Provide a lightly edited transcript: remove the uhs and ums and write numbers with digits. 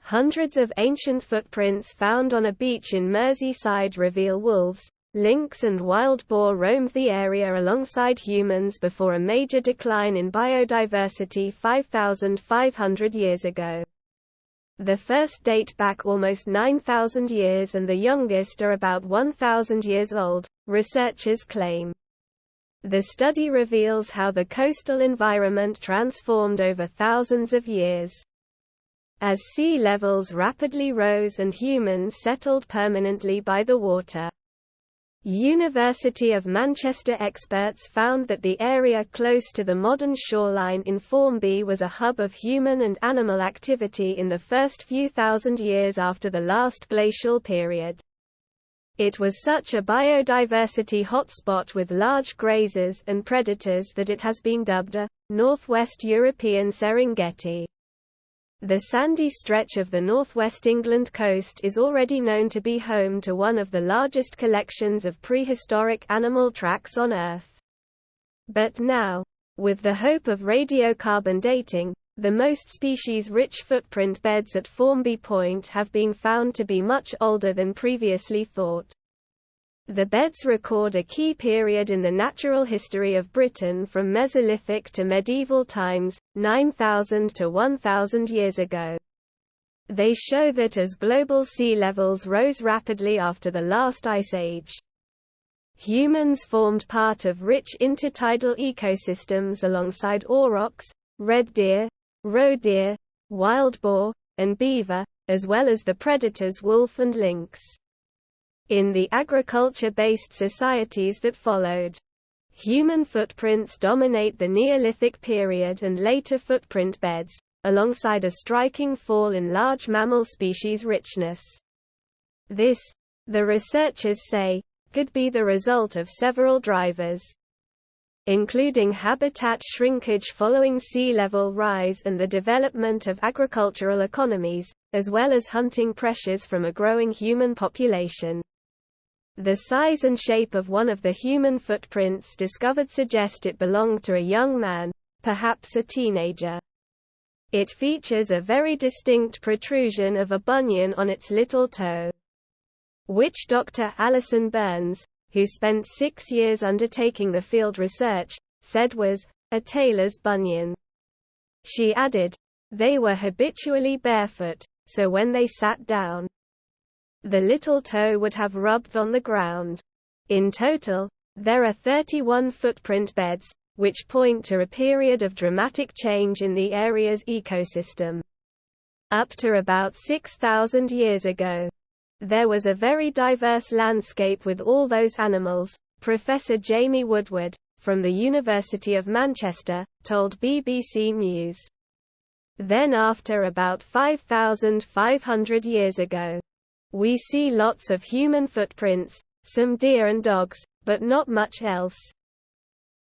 Hundreds of ancient footprints found on a beach in Merseyside reveal wolves, lynx and wild boar roamed the area alongside humans before a major decline in biodiversity 5,500 years ago. The first date back almost 9,000 years and the youngest are about 1,000 years old, researchers claim. The study reveals how the coastal environment transformed over thousands of years. As sea levels rapidly rose and humans settled permanently by the water. University of Manchester experts found that the area close to the modern shoreline in Formby was a hub of human and animal activity in the first few thousand years after the last glacial period. It was such a biodiversity hotspot with large grazers and predators that it has been dubbed a Northwest European Serengeti. The sandy stretch of the northwest England coast is already known to be home to one of the largest collections of prehistoric animal tracks on Earth. But now, with the hope of radiocarbon dating, the most species-rich footprint beds at Formby Point have been found to be much older than previously thought. The beds record a key period in the natural history of Britain from Mesolithic to medieval times, 9,000 to 1,000 years ago. They show that as global sea levels rose rapidly after the last ice age, humans formed part of rich intertidal ecosystems alongside aurochs, red deer, roe deer, wild boar, and beaver, as well as the predators wolf and lynx. In the agriculture-based societies that followed, human footprints dominate the Neolithic period and later footprint beds, alongside a striking fall in large mammal species richness. This, the researchers say, could be the result of several drivers, including habitat shrinkage following sea level rise and the development of agricultural economies, as well as hunting pressures from a growing human population. The size and shape of one of the human footprints discovered suggest it belonged to a young man, perhaps a teenager. It features a very distinct protrusion of a bunion on its little toe, which Dr. Alison Burns, who spent 6 years undertaking the field research, said was a tailor's bunion. She added, "They were habitually barefoot, so when they sat down, the little toe would have rubbed on the ground." In total, there are 31 footprint beds, which point to a period of dramatic change in the area's ecosystem. Up to about 6,000 years ago, there was a very diverse landscape with all those animals, Professor Jamie Woodward, from the University of Manchester, told BBC News. Then after about 5,500 years ago, we see lots of human footprints, some deer and dogs, but not much else.